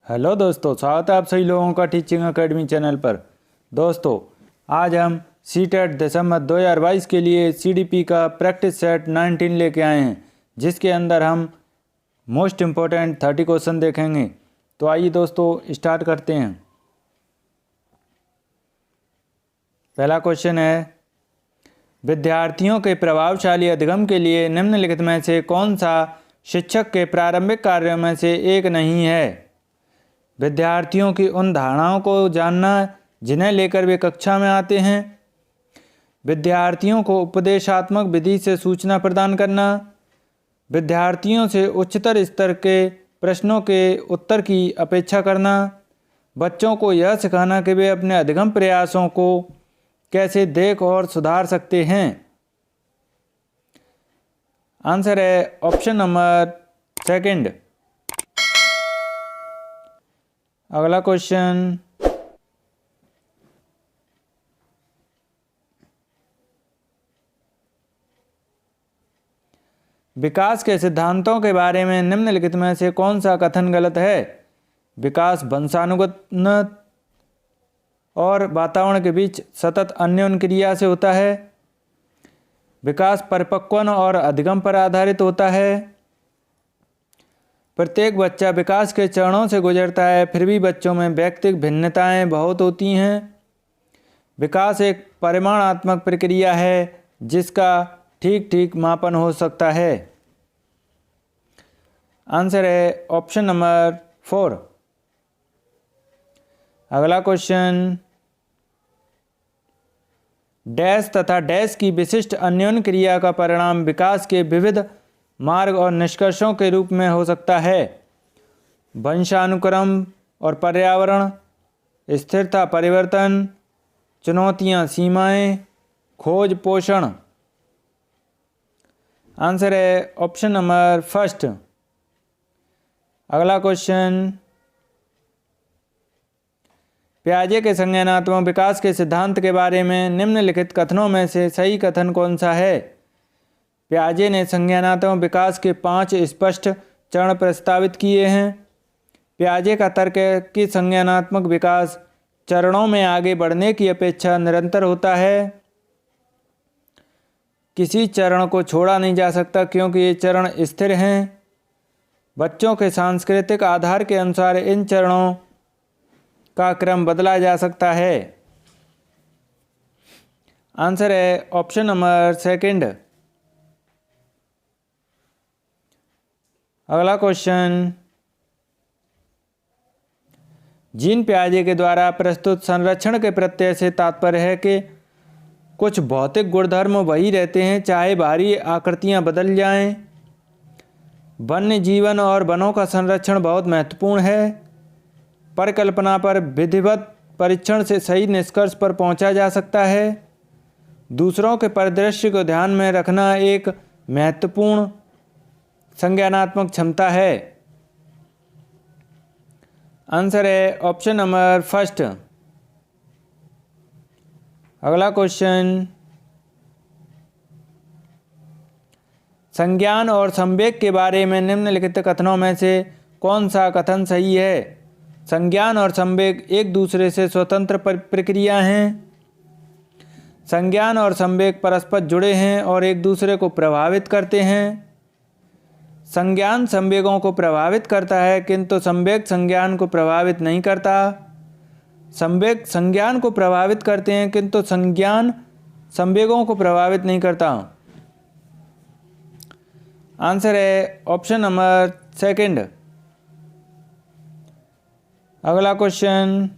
Hello दोस्तों, स्वागत है आप सभी लोगों का टीचिंग एकेडमी चैनल पर। दोस्तों, आज हम सीटेट दिसंबर 2022 के लिए सीडीपी का प्रैक्टिस सेट 19 लेके आए हैं, जिसके अंदर हम मोस्ट इम्पोर्टेंट 30 क्वेश्चन देखेंगे। तो आइए दोस्तों स्टार्ट करते हैं। पहला क्वेश्चन है, विद्यार्थियों के प्रभावशाली अधिगम के लिए निम्नलिखित में से कौन सा शिक्षक के प्रारंभिक कार्यों में से एक नहीं है? विद्यार्थियों की उन धारणाओं को जानना जिन्हें लेकर वे कक्षा में आते हैं, विद्यार्थियों को उपदेशात्मक विधि से सूचना प्रदान करना, विद्यार्थियों से उच्चतर स्तर के प्रश्नों के उत्तर की अपेक्षा करना, बच्चों को यह सिखाना कि वे अपने अधिगम प्रयासों को कैसे देख और सुधार सकते हैं। आंसर है ऑप्शन नंबर सेकंड। अगला क्वेश्चन, विकास के सिद्धांतों के बारे में निम्नलिखित में से कौन सा कथन गलत है? विकास वंशानुगत और वातावरण के बीच सतत अन्योन्य क्रिया से होता है। विकास परिपक्वन और अधिगम पर आधारित होता है। प्रत्येक बच्चा विकास के चरणों से गुजरता है, फिर भी बच्चों में व्यक्तिगत भिन्नताएं बहुत होती हैं। विकास एक परिमाणात्मक प्रक्रिया है जिसका ठीक ठीक मापन हो सकता है। आंसर है ऑप्शन नंबर 4। अगला क्वेश्चन, डैश तथा डैश की विशिष्ट अन्योन्य क्रिया का परिणाम विकास के विविध मार्ग और निष्कर्षों के रूप में हो सकता है। वंशानुक्रम और पर्यावरण, स्थिरता परिवर्तन, चुनौतियां सीमाएं, खोज पोषण। आंसर है ऑप्शन नंबर 1। अगला क्वेश्चन, पियाजे के संज्ञानात्मक विकास के सिद्धांत के बारे में निम्नलिखित कथनों में से सही कथन कौन सा है? पियाजे ने संज्ञानात्मक विकास के 5 स्पष्ट चरण प्रस्तावित किए हैं। पियाजे का तर्क है कि संज्ञानात्मक विकास चरणों में आगे बढ़ने की अपेक्षा निरंतर होता है। किसी चरण को छोड़ा नहीं जा सकता क्योंकि ये चरण स्थिर हैं। बच्चों के सांस्कृतिक आधार के अनुसार इन चरणों का क्रम बदला जा सकता है। आंसर है ऑप्शन नंबर 2। अगला क्वेश्चन, जीन पियाजे के द्वारा प्रस्तुत संरक्षण के प्रत्यय से तात्पर्य है कि कुछ भौतिक गुणधर्म वही रहते हैं चाहे बाहरी आकृतियां बदल जाएं। वन्य जीवन और वनों का संरक्षण बहुत महत्वपूर्ण है। परिकल्पना पर विधिवत परीक्षण से सही निष्कर्ष पर पहुंचा जा सकता है। दूसरों के परिदृश्य को ध्यान में रखना एक महत्वपूर्ण संज्ञानात्मक क्षमता है। आंसर है ऑप्शन नंबर 1। अगला क्वेश्चन, संज्ञान और संवेग के बारे में निम्नलिखित कथनों में से कौन सा कथन सही है? संज्ञान और संवेग एक दूसरे से स्वतंत्र प्रक्रिया हैं। संज्ञान और संवेग परस्पर जुड़े हैं और एक दूसरे को प्रभावित करते हैं। संज्ञान संवेगों को प्रभावित करता है किंतु संवेग संज्ञान को प्रभावित नहीं करता। संवेग संज्ञान को प्रभावित करते हैं किंतु संज्ञान संवेगों को प्रभावित नहीं करता। आंसर है ऑप्शन नंबर 2। अगला क्वेश्चन,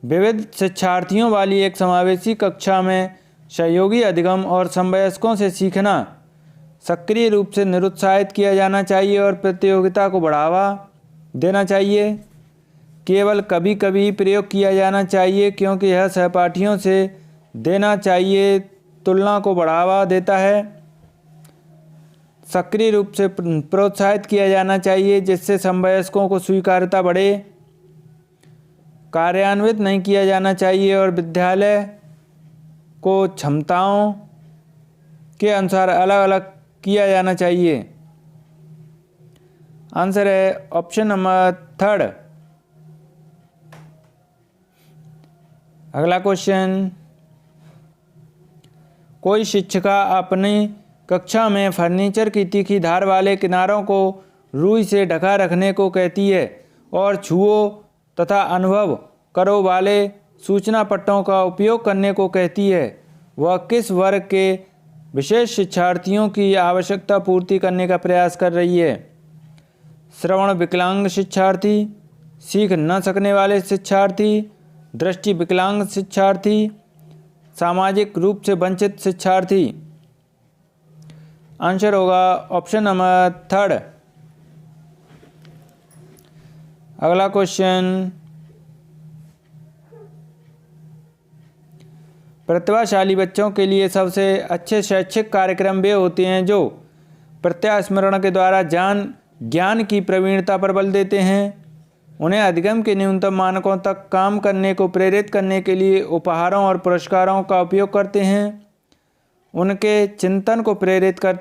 विविध शिक्षार्थियों वाली एक समावेशी कक्षा में सहयोगी अधिगम और समवयस्कों से सीखना सक्रिय रूप से निरुत्साहित किया जाना चाहिए और प्रतियोगिता को बढ़ावा देना चाहिए। केवल कभी कभी प्रयोग किया जाना चाहिए क्योंकि यह सहपाठियों से देना चाहिए तुलना को बढ़ावा देता है। सक्रिय रूप से प्रोत्साहित किया जाना चाहिए जिससे समवयस्कों को स्वीकार्यता बढ़े। कार्यान्वित नहीं किया जाना चाहिए और विद्यालय को क्षमताओं के अनुसार अलग अलग किया जाना चाहिए। आंसर है ऑप्शन नंबर 3। अगला क्वेश्चन, कोई शिक्षिका अपनी कक्षा में फर्नीचर की तीखी धार वाले किनारों को रुई से ढका रखने को कहती है और छुओ तथा अनुभव करो वाले सूचना पट्टों का उपयोग करने को कहती है। वह किस वर्ग के विशेष शिक्षार्थियों की आवश्यकता पूर्ति करने का प्रयास कर रही है? श्रवण विकलांग शिक्षार्थी, सीख न सकने वाले शिक्षार्थी, दृष्टि विकलांग शिक्षार्थी, सामाजिक रूप से वंचित शिक्षार्थी। आंसर होगा ऑप्शन नंबर 3। अगला क्वेश्चन, प्रतिभाशाली बच्चों के लिए सबसे अच्छे शैक्षिक कार्यक्रम वे होते हैं जो प्रत्यास्मरण के द्वारा ज्ञान की प्रवीणता पर बल देते हैं, उन्हें अधिगम के न्यूनतम मानकों तक काम करने को प्रेरित करने के लिए उपहारों और पुरस्कारों का उपयोग करते हैं, उनके चिंतन को प्रेरित कर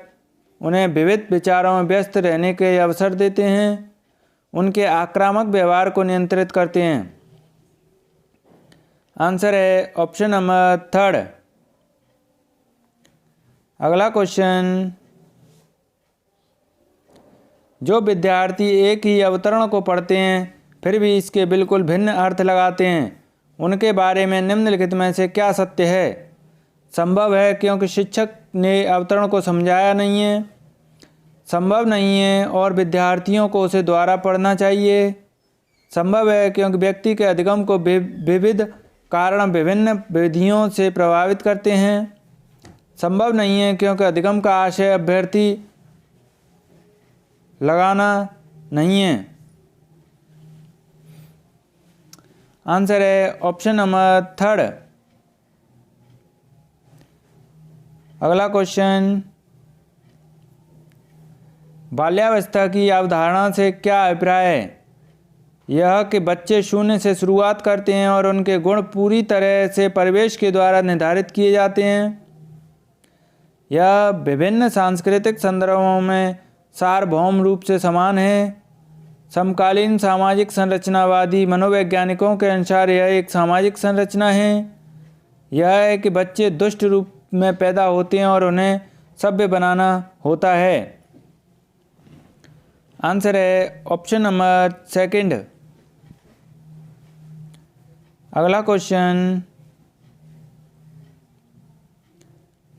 उन्हें विविध विचारों में व्यस्त रहने के अवसर देते हैं, उनके आक्रामक व्यवहार को नियंत्रित करते हैं। आंसर है ऑप्शन नंबर 3। अगला क्वेश्चन, जो विद्यार्थी एक ही अवतरण को पढ़ते हैं फिर भी इसके बिल्कुल भिन्न अर्थ लगाते हैं, उनके बारे में निम्नलिखित में से क्या सत्य है? संभव है क्योंकि शिक्षक ने अवतरण को समझाया नहीं है, संभव नहीं है और विद्यार्थियों को उसे दोबारा पढ़ना चाहिए, संभव है क्योंकि व्यक्ति के अधिगम को विविध कारण विभिन्न विधियों से प्रभावित करते हैं, संभव नहीं है क्योंकि अधिगम का आशय अभ्यर्थी लगाना नहीं है। आंसर है ऑप्शन नंबर 3। अगला क्वेश्चन, बाल्यावस्था की अवधारणा से क्या अभिप्राय है? यह कि बच्चे शून्य से शुरुआत करते हैं और उनके गुण पूरी तरह से परिवेश के द्वारा निर्धारित किए जाते हैं। यह विभिन्न सांस्कृतिक संदर्भों में सार्वभौम रूप से समान है। समकालीन सामाजिक संरचनावादी मनोवैज्ञानिकों के अनुसार यह एक सामाजिक संरचना है। यह है कि बच्चे दुष्ट रूप में पैदा होते हैं और उन्हें सभ्य बनाना होता है। आंसर है ऑप्शन नंबर 2। अगला क्वेश्चन,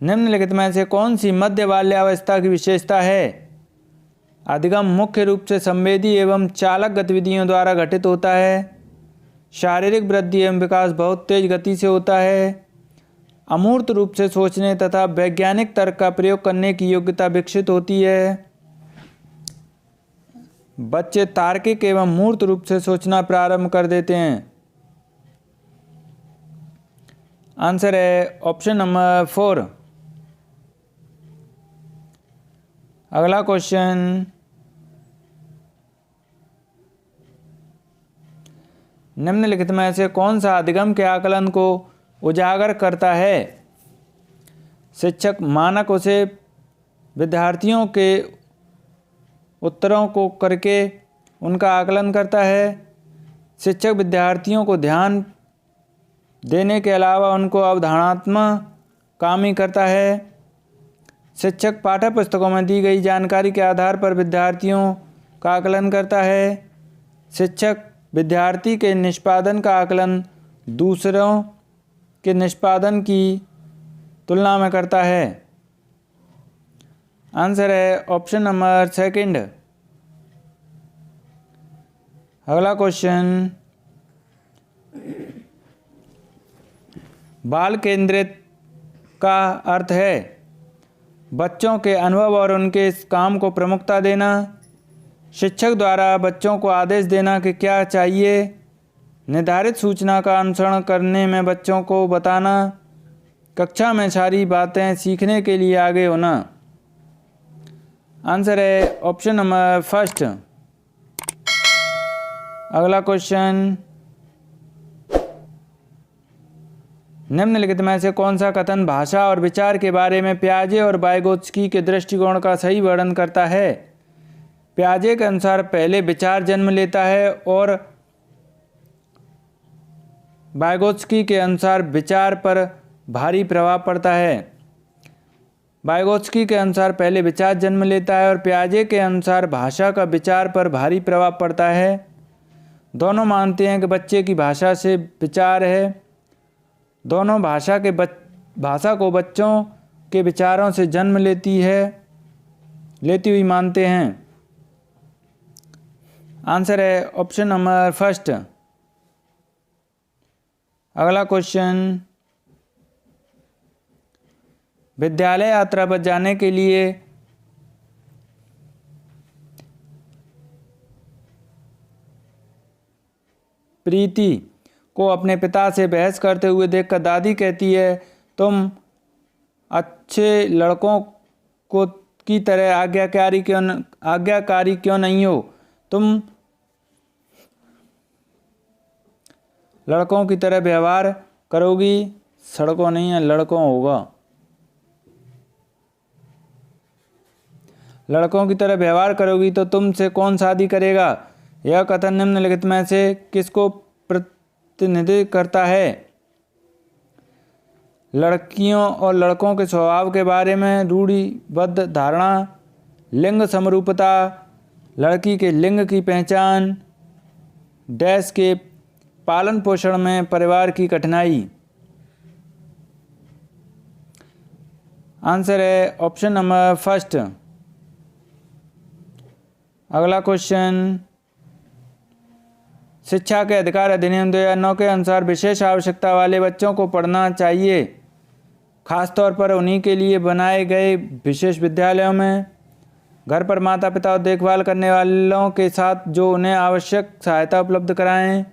निम्नलिखित में से कौन सी मध्य बाल्यावस्था की विशेषता है? अधिगम मुख्य रूप से संवेदी एवं चालक गतिविधियों द्वारा घटित होता है। शारीरिक वृद्धि एवं विकास बहुत तेज गति से होता है। अमूर्त रूप से सोचने तथा वैज्ञानिक तर्क का प्रयोग करने की योग्यता विकसित होती है। बच्चे तार्किक एवं मूर्त रूप से सोचना प्रारंभ कर देते हैं। आंसर है ऑप्शन नंबर 4। अगला क्वेश्चन, निम्नलिखित में से कौन सा अधिगम के आकलन को उजागर करता है? शिक्षक मानक उसे विद्यार्थियों के उत्तरों को करके उनका आकलन करता है। शिक्षक विद्यार्थियों को ध्यान देने के अलावा उनको अवधारणात्मक कामी करता है। शिक्षक पाठ्य पुस्तकों में दी गई जानकारी के आधार पर विद्यार्थियों का आकलन करता है। शिक्षक विद्यार्थी के निष्पादन का आकलन दूसरों के निष्पादन की तुलना में करता है। आंसर है ऑप्शन नंबर 2। अगला क्वेश्चन, बाल केंद्रित का अर्थ है बच्चों के अनुभव और उनके काम को प्रमुखता देना। शिक्षक द्वारा बच्चों को आदेश देना कि क्या चाहिए, निर्धारित सूचना का अनुसरण करने में बच्चों को बताना, कक्षा में सारी बातें सीखने के लिए आगे होना। आंसर है ऑप्शन नंबर 1। अगला क्वेश्चन, निम्नलिखित में से कौन सा कथन भाषा और विचार के बारे में पियाजे और वाइगोत्स्की के दृष्टिकोण का सही वर्णन करता है? पियाजे के अनुसार पहले विचार जन्म लेता है और वाइगोत्स्की के अनुसार विचार पर भारी प्रभाव पड़ता है। वाइगोत्स्की के अनुसार पहले विचार जन्म लेता है और पियाजे के अनुसार भाषा का विचार पर भारी प्रभाव पड़ता है। दोनों मानते हैं कि बच्चे की भाषा से विचार है। दोनों भाषा को बच्चों के विचारों से जन्म लेती हुई मानते हैं। आंसर है ऑप्शन नंबर फर्स्ट। अगला क्वेश्चन, विद्यालय यात्रा पर जाने के लिए प्रीति को अपने पिता से बहस करते हुए देखकर दादी कहती है, तुम अच्छे लड़कों की तरह आज्ञाकारी क्यों नहीं हो? तुम लड़कों की तरह व्यवहार करोगी, सड़कों नहीं है लड़कों होगा। लड़कों की तरह व्यवहार करोगी तो तुमसे कौन शादी करेगा? यह कथन निम्नलिखित में से किसको प्रतिनिधित्व करता है? लड़कियों और लड़कों के स्वभाव के बारे में रूढ़िबद्ध धारणा, लिंग समरूपता, लड़की के लिंग की पहचान, डैश के पालन पोषण में परिवार की कठिनाई। आंसर है ऑप्शन नंबर फर्स्ट। अगला क्वेश्चन, शिक्षा के अधिकार अधिनियम 2009 के अनुसार विशेष आवश्यकता वाले बच्चों को पढ़ना चाहिए, खासतौर पर उन्हीं के लिए बनाए गए विशेष विद्यालयों में। घर पर माता पिता और देखभाल करने वालों के साथ जो उन्हें आवश्यक सहायता उपलब्ध कराएं।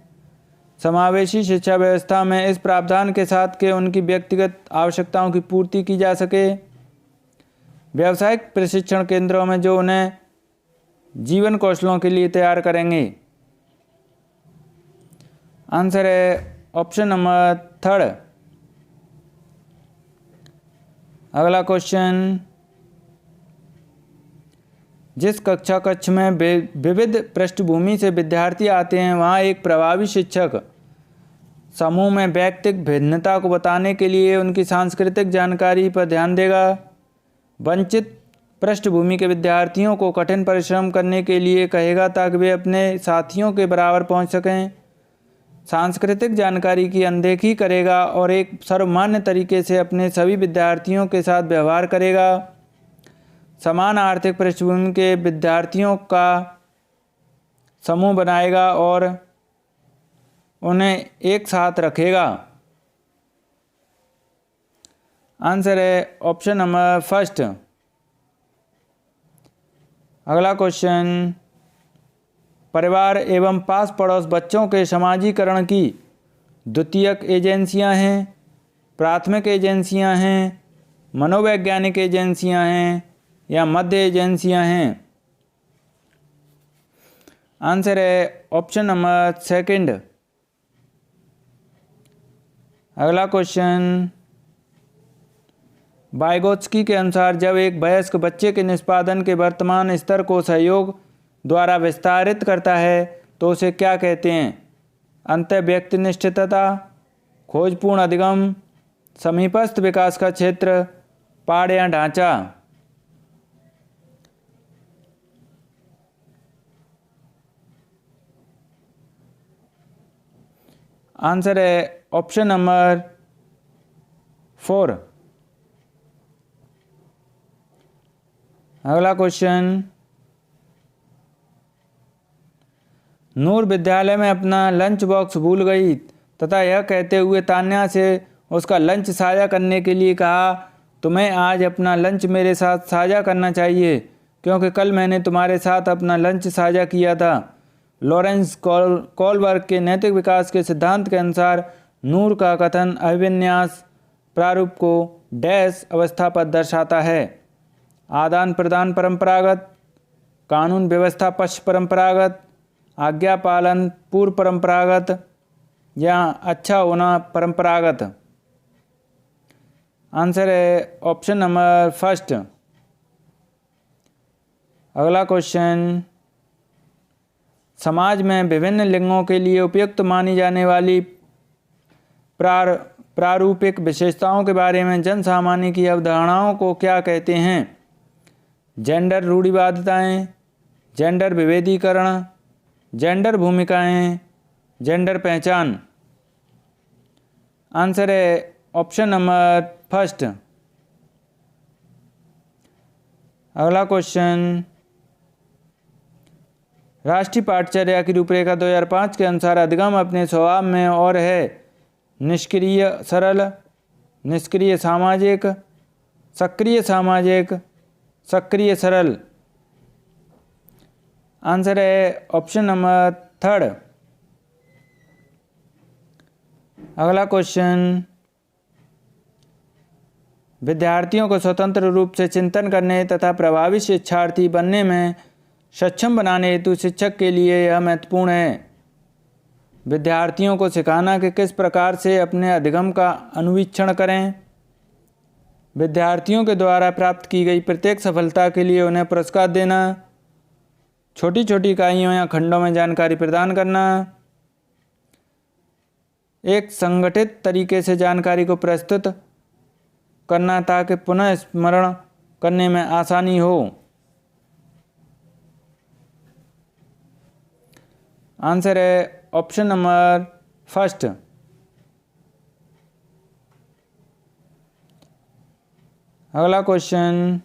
समावेशी शिक्षा व्यवस्था में इस प्रावधान के साथ कि उनकी व्यक्तिगत आवश्यकताओं की पूर्ति की जा सके। व्यावसायिक प्रशिक्षण केंद्रों में जो उन्हें जीवन कौशलों के लिए तैयार करेंगे। आंसर है ऑप्शन नंबर थर्ड। अगला क्वेश्चन, जिस कक्ष में विविध पृष्ठभूमि से विद्यार्थी आते हैं वहाँ एक प्रभावी शिक्षक समूह में व्यक्तिगत भिन्नता को बताने के लिए उनकी सांस्कृतिक जानकारी पर ध्यान देगा। वंचित पृष्ठभूमि के विद्यार्थियों को कठिन परिश्रम करने के लिए कहेगा ताकि वे अपने साथियों के बराबर पहुंच सकें। सांस्कृतिक जानकारी की अनदेखी करेगा और एक सर्वमान्य तरीके से अपने सभी विद्यार्थियों के साथ व्यवहार करेगा। समान आर्थिक पृष्ठभूमि के विद्यार्थियों का समूह बनाएगा और उन्हें एक साथ रखेगा। आंसर है ऑप्शन नंबर फर्स्ट। अगला क्वेश्चन, परिवार एवं पास पड़ोस बच्चों के समाजीकरण की द्वितीयक एजेंसियां हैं, प्राथमिक एजेंसियां हैं, मनोवैज्ञानिक एजेंसियां हैं या मध्य एजेंसियां हैं। आंसर है ऑप्शन नंबर सेकंड। अगला क्वेश्चन, वाइगोत्स्की के अनुसार जब एक वयस्क बच्चे के निष्पादन के वर्तमान स्तर को सहयोग द्वारा विस्तारित करता है तो उसे क्या कहते हैं? अंतःव्यक्तिनिष्ठता, खोजपूर्ण अधिगम, समीपस्थ विकास का क्षेत्र, पाड़ या ढांचा। आंसर है ऑप्शन नंबर 4। अगला क्वेश्चन, नूर विद्यालय में अपना लंच बॉक्स भूल गई तथा यह कहते हुए तान्या से उसका लंच साझा करने के लिए कहा, तुम्हें आज अपना लंच मेरे साथ साझा करना चाहिए क्योंकि कल मैंने तुम्हारे साथ अपना लंच साझा किया था। लॉरेंस कोलबर्ग के नैतिक विकास के सिद्धांत के अनुसार नूर का कथन अभिविन्यास प्रारूप को डैश अवस्था पर दर्शाता है। आदान प्रदान परंपरागत, कानून व्यवस्था पश्च परंपरागत, आज्ञा पालन पूर्व परंपरागत या अच्छा होना परंपरागत। आंसर है ऑप्शन नंबर फर्स्ट। अगला क्वेश्चन, समाज में विभिन्न लिंगों के लिए उपयुक्त मानी जाने वाली प्रारूपिक विशेषताओं के बारे में जन सामान्य की अवधारणाओं को क्या कहते हैं? जेंडर रूढ़िवादिताएं, जेंडर विभेदीकरण, जेंडर भूमिकाएं, जेंडर पहचान। आंसर है ऑप्शन नंबर फर्स्ट। अगला क्वेश्चन, राष्ट्रीय पाठचर्या की रूपरेखा 2005 के अनुसार अधिगम अपने स्वभाव में और है निष्क्रिय सरल, निष्क्रिय सामाजिक, सक्रिय सामाजिक, सक्रिय सरल। आंसर है ऑप्शन नंबर थर्ड। अगला क्वेश्चन, विद्यार्थियों को स्वतंत्र रूप से चिंतन करने तथा प्रभावी शिक्षार्थी बनने में सक्षम बनाने हेतु शिक्षक के लिए यह महत्वपूर्ण है। विद्यार्थियों को सिखाना कि किस प्रकार से अपने अधिगम का अनुवीक्षण करें। विद्यार्थियों के द्वारा प्राप्त की गई प्रत्येक सफलता के लिए उन्हें पुरस्कार देना। छोटी छोटी इकाइयों या खंडों में जानकारी प्रदान करना। एक संगठित तरीके से जानकारी को प्रस्तुत करना ताकि पुनः स्मरण करने में आसानी हो। आंसर है ऑप्शन नंबर फर्स्ट। अगला क्वेश्चन,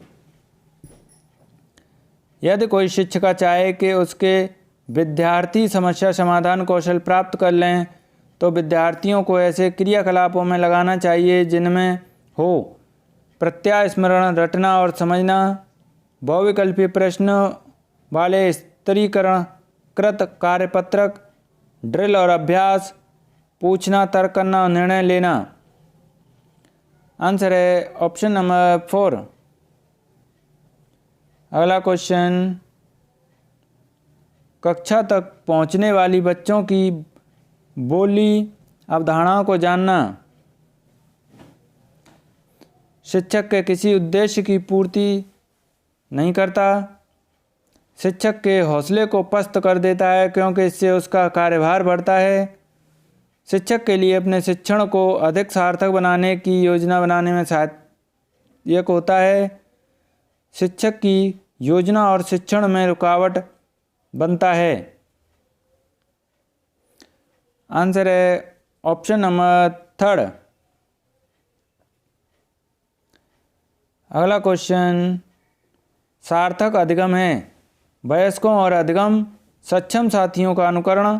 यदि कोई शिक्षक चाहे कि उसके विद्यार्थी समस्या समाधान कौशल प्राप्त कर लें तो विद्यार्थियों को ऐसे क्रियाकलापों में लगाना चाहिए जिनमें हो प्रत्यास्मरण, रटना और समझना, बहुविकल्पीय प्रश्न वाले स्तरीकरणकृत कार्यपत्रक, ड्रिल और अभ्यास, पूछना, तर्क करना और निर्णय लेना। आंसर है ऑप्शन नंबर 4। अगला क्वेश्चन, कक्षा तक पहुंचने वाली बच्चों की बोली अवधारणाओं को जानना। शिक्षक के किसी उद्देश्य की पूर्ति नहीं करता। शिक्षक के हौसले को पस्त कर देता है क्योंकि इससे उसका कार्यभार बढ़ता है। शिक्षक के लिए अपने शिक्षण को अधिक सार्थक बनाने की योजना बनाने में सहायक होता है। शिक्षक की योजना और शिक्षण में रुकावट बनता है। आंसर है ऑप्शन नंबर 3। अगला क्वेश्चन, सार्थक अधिगम है वयस्कों और अधिगम सक्षम साथियों का अनुकरण,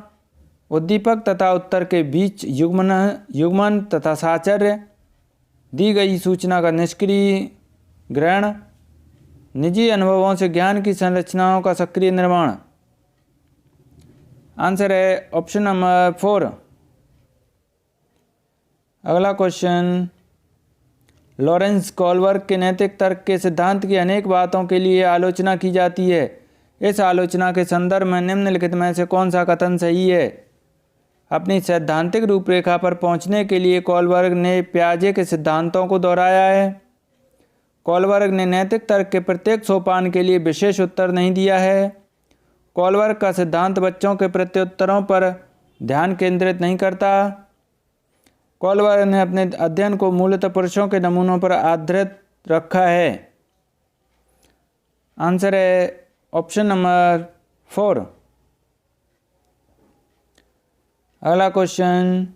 उद्दीपक तथा उत्तर के बीच युग्मन तथा साहचर्य, दी गई सूचना का निष्क्रिय ग्रहण, निजी अनुभवों से ज्ञान की संरचनाओं का सक्रिय निर्माण। आंसर है ऑप्शन नंबर 4। अगला क्वेश्चन, लॉरेंस कोलबर्ग के नैतिक तर्क के सिद्धांत की अनेक बातों के लिए आलोचना की जाती है। इस आलोचना के संदर्भ में निम्नलिखित में से कौन सा कथन सही है? अपनी सैद्धांतिक रूपरेखा पर पहुंचने के लिए कोलबर्ग ने पियाजे के सिद्धांतों को दोहराया है। कोलबर्ग ने नैतिक तर्क के प्रत्येक सोपान के लिए विशेष उत्तर नहीं दिया है। कोलबर्ग का सिद्धांत बच्चों के प्रत्युत्तरों पर ध्यान केंद्रित नहीं करता। कोलबर्ग ने अपने अध्ययन को मूलतः पुरुषों के नमूनों पर आधारित रखा है। आंसर है ऑप्शन नंबर 4। अगला क्वेश्चन,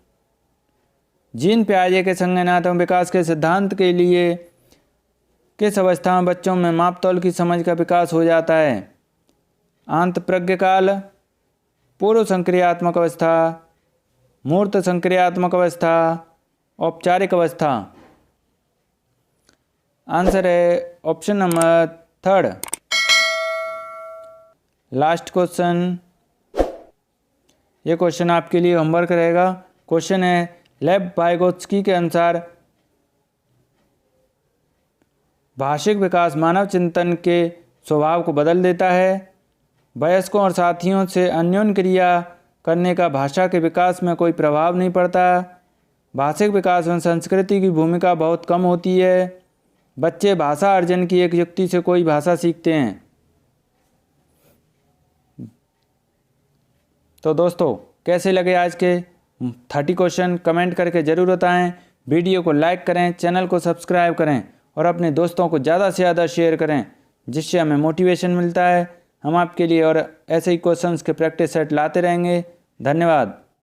जीन पियाजे के संज्ञानात्मक विकास के सिद्धांत के लिए किस अवस्था में बच्चों में मापतौल की समझ का विकास हो जाता है? आंत प्रज्ञकाल, पूर्व संक्रियात्मक अवस्था, मूर्त संक्रियात्मक अवस्था, औपचारिक अवस्था। आंसर है ऑप्शन नंबर 3। लास्ट क्वेश्चन, ये क्वेश्चन आपके लिए होमवर्क रहेगा। क्वेश्चन है, लेव वाइगोत्स्की के अनुसार भाषिक विकास मानव चिंतन के स्वभाव को बदल देता है। वयस्कों और साथियों से अन्योन्य क्रिया करने का भाषा के विकास में कोई प्रभाव नहीं पड़ता। भाषिक विकास में संस्कृति की भूमिका बहुत कम होती है। बच्चे भाषा अर्जन की एक युक्ति से कोई भाषा सीखते हैं। तो दोस्तों कैसे लगे आज के 30 क्वेश्चन कमेंट करके ज़रूर बताएं। वीडियो को लाइक करें, चैनल को सब्सक्राइब करें और अपने दोस्तों को ज़्यादा से ज़्यादा शेयर करें, जिससे हमें मोटिवेशन मिलता है। हम आपके लिए और ऐसे ही क्वेश्चंस के प्रैक्टिस सेट लाते रहेंगे। धन्यवाद।